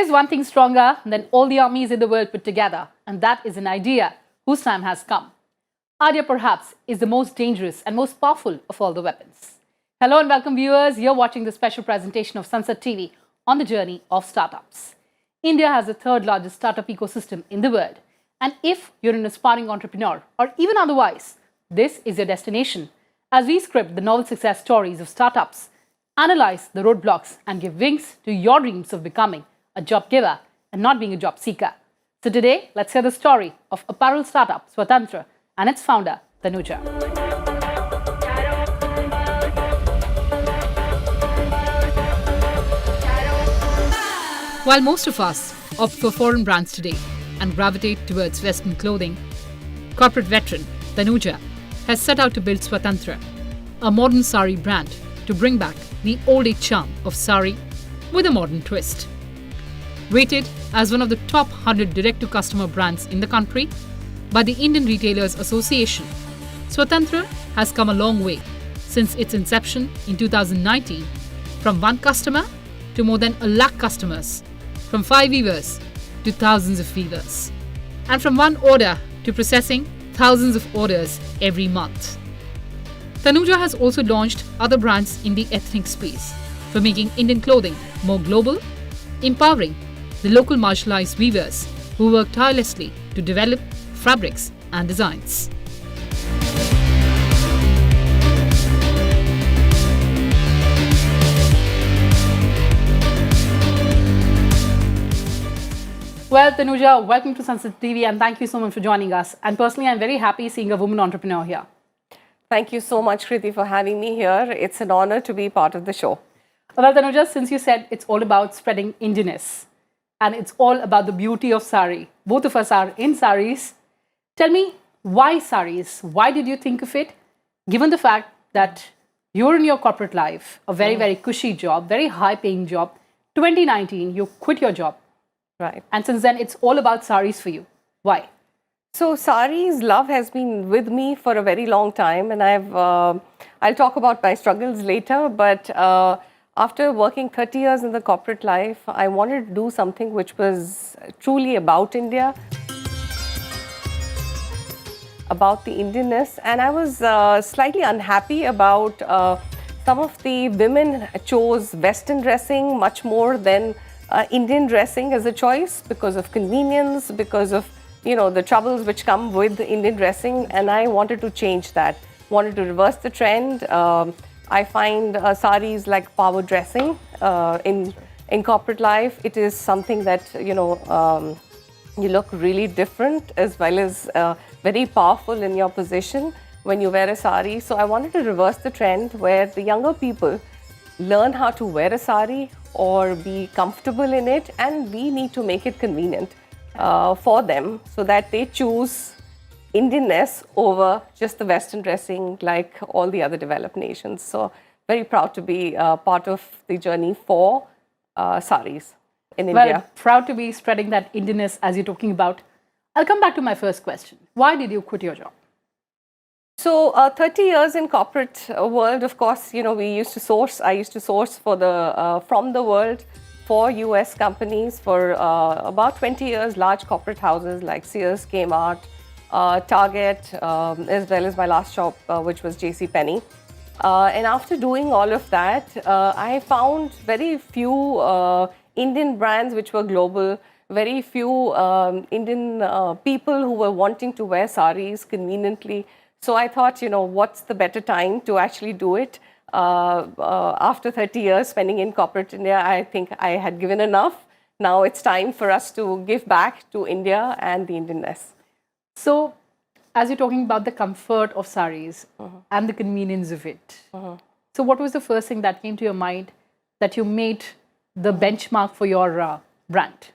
is one thing stronger than all the armies in the world put together, and that is an idea whose time has come. Idea perhaps is the most dangerous and most powerful of all the weapons. Hello and welcome viewers, you're watching the special presentation of Sansad TV on the journey of startups. India has the third largest startup ecosystem in the world, and if you're an aspiring entrepreneur or even otherwise, this is your destination as we script the novel success stories of startups, analyze the roadblocks and give wings to your dreams of becoming a job giver and not being a job seeker. So today, let's hear the story of apparel startup Swtantra and its founder, Tanuja. While most of us opt for foreign brands today and gravitate towards Western clothing, corporate veteran Tanuja has set out to build Swtantra, a modern saree brand to bring back the old-age charm of saree with a modern twist. Rated as one of the top 100 direct-to-customer brands in the country by the Indian Retailers Association, Swtantra has come a long way since its inception in 2019, from one customer to more than 1 lakh customers, from 5 weavers to thousands of weavers, and from one order to processing thousands of orders every month. Tanuja has also launched other brands in the ethnic space for making Indian clothing more global, empowering the local marginalized weavers who work tirelessly to develop fabrics and designs. Well, Tanuja, welcome to Sansad TV and thank you so much for joining us. And personally, I'm very happy seeing a woman entrepreneur here. Thank you so much, Kriti, for having me here. It's an honor to be part of the show. Well, Tanuja, since you said it's all about spreading Indianness and it's all about the beauty of saree, both of us are in sarees. Tell me, why sarees? Why did you think of it, given the fact that you're in your corporate life, a very, very cushy job, very high-paying job. 2019, you quit your job. Right. And since then, it's all about sarees for you. Why? So, sarees love has been with me for a very long time, and I'll talk about my struggles later, but after working 30 years in the corporate life, I wanted to do something which was truly about India, about the Indianness, and I was slightly unhappy about some of the women chose Western dressing much more than Indian dressing as a choice because of convenience, because of the troubles which come with the Indian dressing, and I wanted to change that, wanted to reverse the trend. I find sarees like power dressing in corporate life. It is something that you look really different as well as very powerful in your position when you wear a saree. So I wanted to reverse the trend where the younger people learn how to wear a saree or be comfortable in it, and we need to make it convenient for them so that they choose Indianness over just the Western dressing like all the other developed nations. So very proud to be part of the journey for sarees in India. Well, proud to be spreading that Indianness as you're talking about. I'll come back to my first question. Why did you quit your job? So 30 years in corporate world, of course, we used to source. I used to source for from the world for US companies for about 20 years, large corporate houses like Sears, Kmart, Target, as well as my last shop, which was JCPenney. And after doing all of that, I found very few Indian brands which were global, very few Indian people who were wanting to wear sarees conveniently. So I thought, what's the better time to actually do it? After 30 years spending in corporate India, I think I had given enough. Now it's time for us to give back to India and the Indianness. So, as you're talking about the comfort of sarees and the convenience of it, so what was the first thing that came to your mind that you made the benchmark for your brand?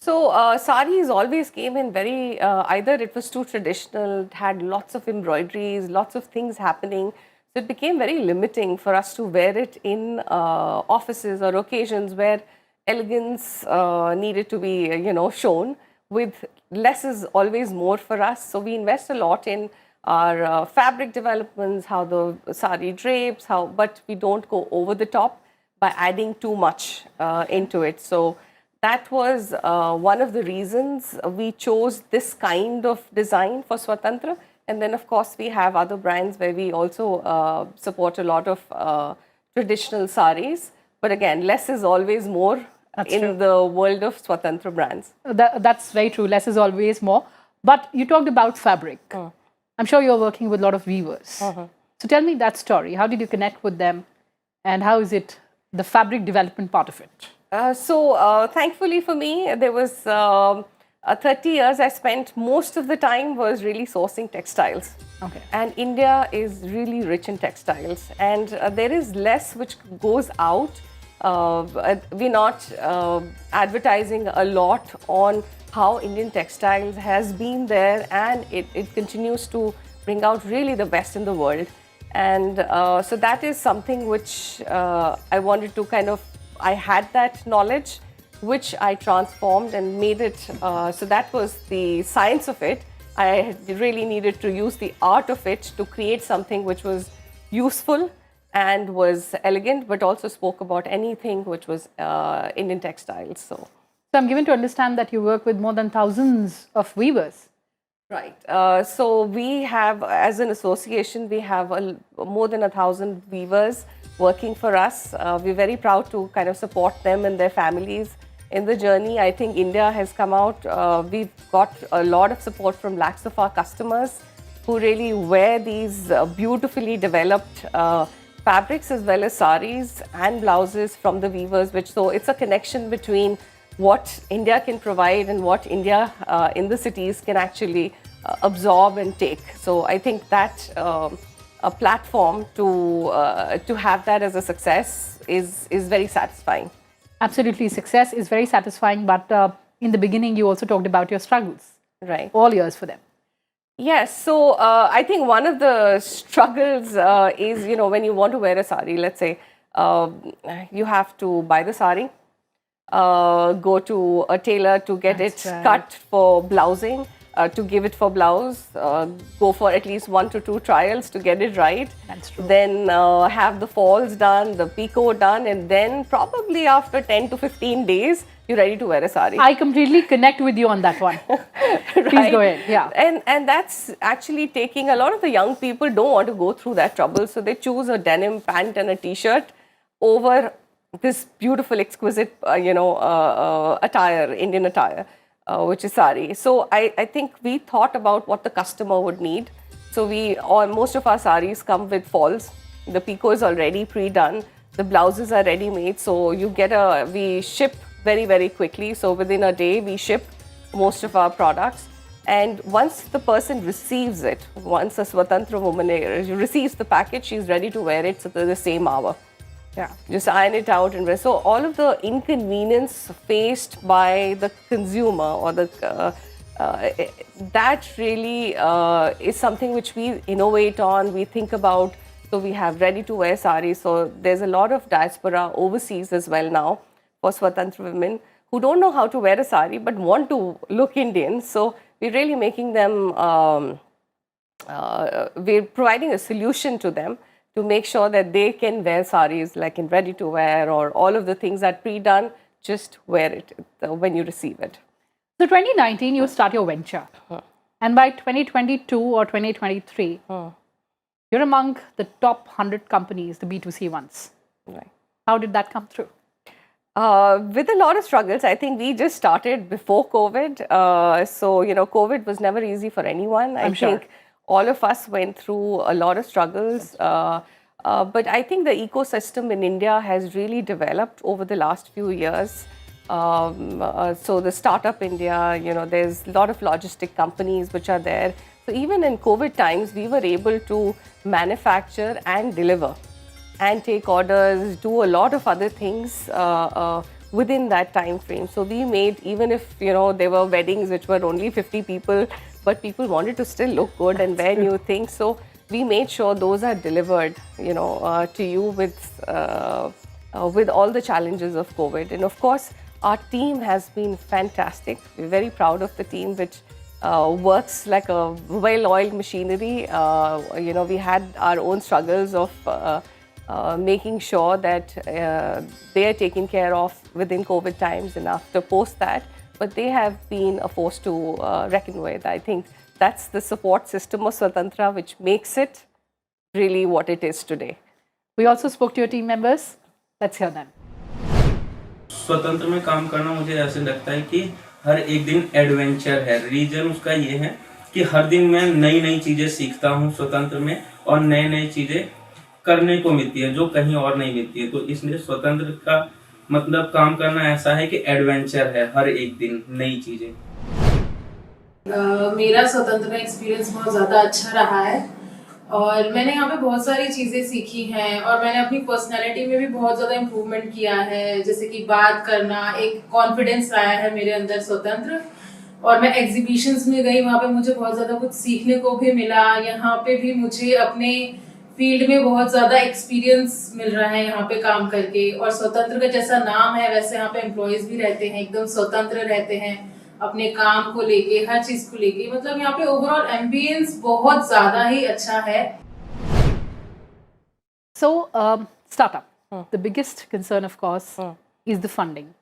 So, sarees always came in very, either it was too traditional, it had lots of embroideries, lots of things happening. So, it became very limiting for us to wear it in offices or occasions where elegance needed to be, shown. With less is always more for us. So, we invest a lot in our fabric developments, how the saree drapes, but we don't go over the top by adding too much into it. So, that was one of the reasons we chose this kind of design for Swtantra. And then, of course, we have other brands where we also support a lot of traditional saris. But again, less is always more in the world of Swtantra brands. That's very true. Less is always more. But you talked about fabric. I'm sure you're working with a lot of weavers. So tell me that story. How did you connect with them? And how is it the fabric development part of it? Thankfully for me, there was 30 years I spent most of the time was really sourcing textiles. Okay. And India is really rich in textiles. And there is less which goes out. We're not advertising a lot on how Indian textiles has been there, and it continues to bring out really the best in the world. And so that is something which I wanted to I had that knowledge, which I transformed and made it. So that was the science of it. I really needed to use the art of it to create something which was useful and was elegant, but also spoke about anything which was Indian textiles. So I'm given to understand that you work with more than thousands of weavers. Right. So we have, as an association, we have more than 1,000 weavers working for us. We're very proud to support them and their families in the journey. I think India has come out. We've got a lot of support from lakhs of our customers who really wear these beautifully developed fabrics as well as saris and blouses from the weavers. So it's a connection between what India can provide and what India in the cities can actually absorb and take. So I think that a platform to have that as a success is very satisfying. Absolutely, success is very satisfying. But in the beginning, you also talked about your struggles. Right. All years for them. Yes. So I think one of the struggles is, when you want to wear a sari, let's say you have to buy the sari, go to a tailor to get it cut for blousing, to give it for blouse, go for at least 1 to 2 trials to get it right. That's true. Then have the falls done, the picot done, and then probably after 10 to 15 days, you're ready to wear a sari. I completely connect with you on that one. Please go ahead. Yeah. And that's actually taking, a lot of the young people don't want to go through that trouble, so they choose a denim pant and a t-shirt over this beautiful, exquisite, attire, Indian attire, which is sari. So I think we thought about what the customer would need. So most of our saris come with falls. The picot is already pre-done. The blouses are ready-made. So we ship very, very quickly. So within a day, we ship most of our products. And once the person receives it, once a Swtantra woman receives the package, she's ready to wear it the same hour. Yeah. Just iron it out and wear. So all of the inconvenience faced by the consumer or that really is something which we innovate on, we think about. So we have ready-to-wear saris. So there's a lot of diaspora overseas as well now for Swtantra women who don't know how to wear a sari but want to look Indian. So we're really making them, we're providing a solution to them to make sure that they can wear saris like in ready to wear, or all of the things that pre-done, just wear it when you receive it. So 2019, you start your venture. And by 2022 or 2023, you're among the top 100 companies, the B2C ones. Right. How did that come through? With a lot of struggles. I think we just started before COVID. So, COVID was never easy for anyone. I think all of us went through a lot of struggles. But I think the ecosystem in India has really developed over the last few years. So the startup India, there's a lot of logistic companies which are there. So even in COVID times, we were able to manufacture and deliver and take orders, do a lot of other things within that time frame. So we made, even if there were weddings which were only 50 people, but people wanted to still look good and wear new things. So we made sure those are delivered, to you with all the challenges of COVID. And of course, our team has been fantastic. We're very proud of the team, which works like a well-oiled machinery. We had our own struggles of making sure that they are taken care of within COVID times and after post that. But they have been a force to reckon with. I think that's the support system of Swtantra which makes it really what it is today. We also spoke to your team members. Let's hear them. स्वतंत्र में काम करना मुझे ऐसे लगता है कि हर एक दिन एडवेंचर है। रीजन उसका ये है कि हर दिन मैं नई नई चीजें सीखता हूँ स्वतंत्र में, और नई नई चीजें करने को मिलती है जो कहीं और नहीं मिलती है। तो इसलिए स्वतंत्र का मतलब काम करना ऐसा है कि एडवेंचर है, हर एक दिन नई चीजें। मेरा स्वतंत्र का एक्सपीरियंस बहुत ज़्यादा अच्छा रहा है और मैंने यहाँ पे बहुत सारी चीज़ें सीखी हैं और मैंने अपनी पर्सनालिटी में भी बहुत ज़्यादा इम्प्रूवमेंट किया है। जैसे कि बात करना, एक कॉन्फिडेंस आया है मेरे अंदर स्वतंत्र। और मैं एग्जीबिशंस में गई, वहाँ पे मुझे बहुत ज़्यादा कुछ सीखने को भी मिला। यहाँ पे भी मुझे अपने फील्ड में बहुत ज़्यादा एक्सपीरियंस मिल रहा है यहाँ पे काम करके। और स्वतंत्र का जैसा नाम है वैसे यहाँ पे एम्प्लॉयज़ भी रहते हैं, एकदम स्वतंत्र रहते हैं अपने काम को लेके, हर चीज को लेके। मतलब यहाँ पे ओवरऑल एम्बियंस बहुत ज्यादा ही अच्छा है। So, startup. The biggest concern, of course, is the funding.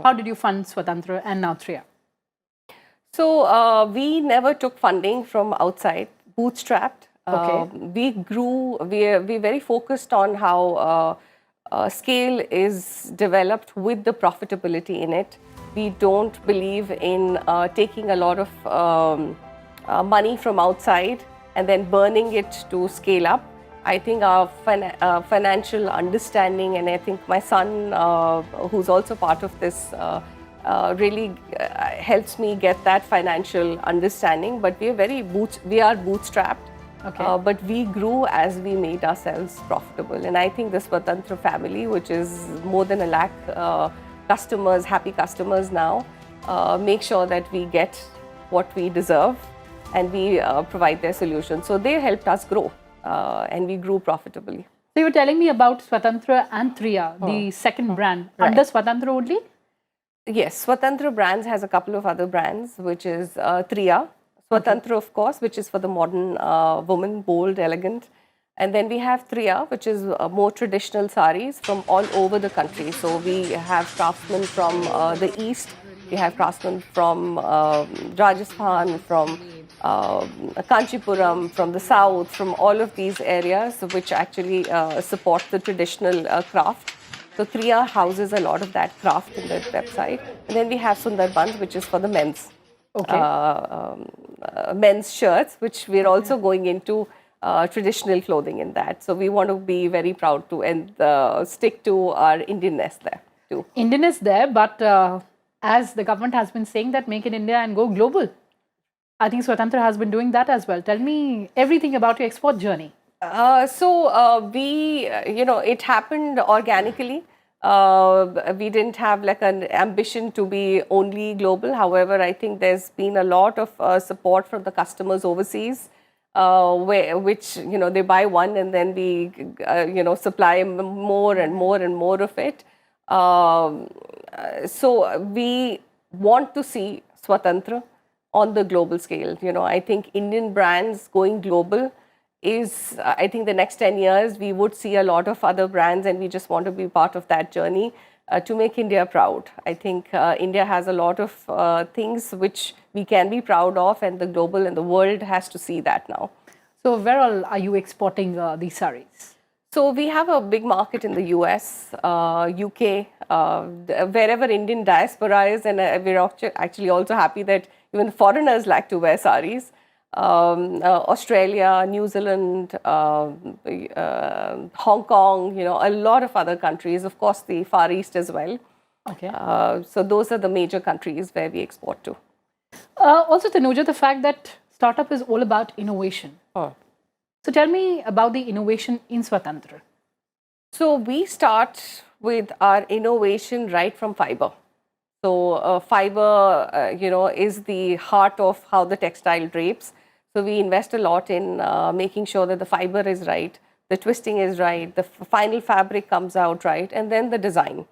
How did you fund Swtantra and now Triya? So we never took funding from outside, bootstrapped. Okay. We grew, we're very focused on how scale is developed with the profitability in it. We don't believe in taking a lot of money from outside and then burning it to scale up. I think our financial understanding, and I think my son, who's also part of this, really helps me get that financial understanding. But we are bootstrapped. Okay. But we grew as we made ourselves profitable. And I think the Swtantra family, which is more than 1 lakh customers, happy customers now, make sure that we get what we deserve and we provide their solutions. So they helped us grow and we grew profitably. So you were telling me about Swtantra and Triya, the second brand, under Swtantra only? Yes, Swtantra brands has a couple of other brands, which is Triya, Swtantra of course, which is for the modern woman, bold, elegant. And then we have Triya, which is more traditional sarees from all over the country. So we have craftsmen from the east, we have craftsmen from Rajasthan, from Kanchipuram, from the south, from all of these areas, which actually support the traditional craft. So Triya houses a lot of that craft in their website. And then we have Sundarbans, which is for the men's. Men's shirts, which we're also going into traditional clothing in that. So we want to be very proud to and stick to our Indianness there too. Indianness there, but as the government has been saying that make in India and go global, I think Swtantra has been doing that as well. Tell me everything about your export journey. We, it happened organically. We didn't have like an ambition to be only global. However, I think there's been a lot of support from the customers overseas, which, they buy one and then we, supply more and more and more of it. So we want to see Swtantra on the global scale. I think Indian brands going global is, I think the next 10 years, we would see a lot of other brands and we just want to be part of that journey to make India proud. I think India has a lot of things which we can be proud of, and the global and the world has to see that now. So where all are you exporting these sarees? So we have a big market in the US, UK, wherever Indian diaspora is, and we're actually also happy that even foreigners like to wear sarees. Australia, New Zealand, Hong Kong, a lot of other countries, of course the Far East as well. Okay. So those are the major countries where we export to. Also, Tanuja, the fact that startup is all about innovation. So tell me about the innovation in Swtantra. So we start with our innovation right from fiber. So fiber, is the heart of how the textile drapes. So we invest a lot in making sure that the fiber is right, the twisting is right, the final fabric comes out right, and then the design.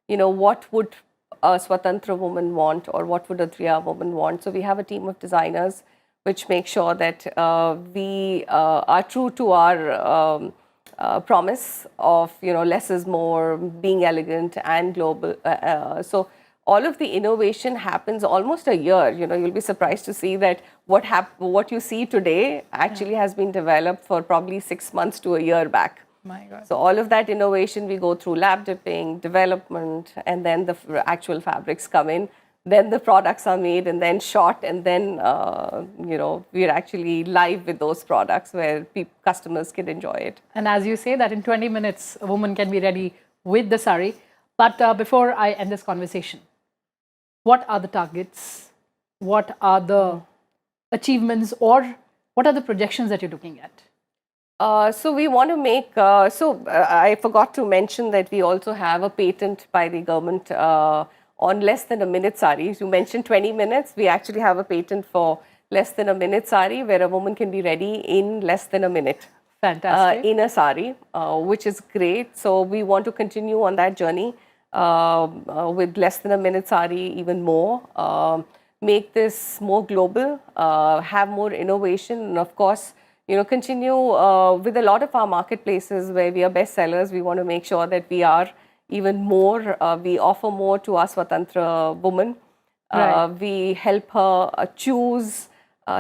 What would a Swtantra woman want, or what would a Triya woman want? So we have a team of designers which make sure that we are true to our promise of, less is more, being elegant and global. So all of the innovation happens almost a year. You'll be surprised to see that what you see today actually has been developed for probably 6 months to a year back. My God. So all of that innovation, we go through lab dipping, development, and then the actual fabrics come in. Then the products are made and then shot, and then we're actually live with those products where customers can enjoy it. And as you say that in 20 minutes, a woman can be ready with the sari. But before I end this conversation, what are the targets? What are the achievements, or what are the projections that you're looking at? So we want to make, I forgot to mention that we also have a patent by the government on less than a minute saris. You mentioned 20 minutes. We actually have a patent for less than a minute sari, where a woman can be ready in less than a minute. Fantastic. In a sari, which is great. So we want to continue on that journey with less than a minute sari even more. Make this more global, have more innovation, and of course, continue with a lot of our marketplaces where we are best sellers. We want to make sure that we are even more, we offer more to our Swtantra woman. Right. We help her choose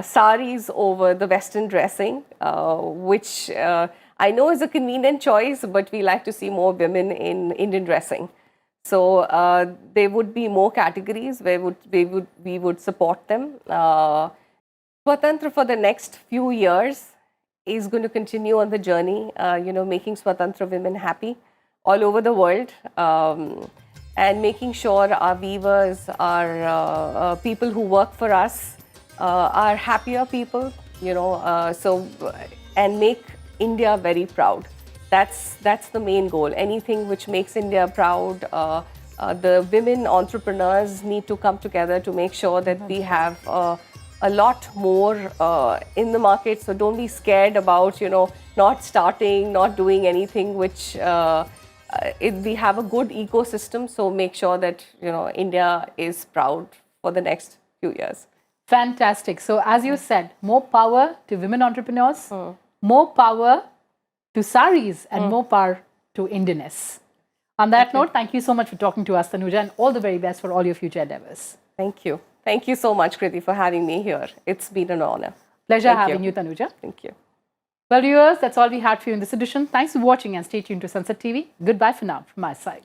saris over the Western dressing, which I know is a convenient choice, but we like to see more women in Indian dressing. So there would be more categories where we would support them. Swtantra for the next few years is going to continue on the journey, making Swtantra women happy all over the world, and making sure our weavers, our people who work for us, are happier people, and make India very proud. That's the main goal. Anything which makes India proud. The women entrepreneurs need to come together to make sure that we have a lot more in the market. So don't be scared about, not starting, not doing anything which we have a good ecosystem. So make sure that, India is proud for the next few years. Fantastic. So as you said, more power to women entrepreneurs, more power to saris, and more power to Indianness. On that note, thank you so much for talking to us, Tanuja, and all the very best for all your future endeavors. Thank you. Thank you so much, Kriti, for having me here. It's been an honor. Pleasure having you, Tanuja. Thank you. Well, viewers, that's all we had for you in this edition. Thanks for watching and stay tuned to Sansad TV. Goodbye for now from my side.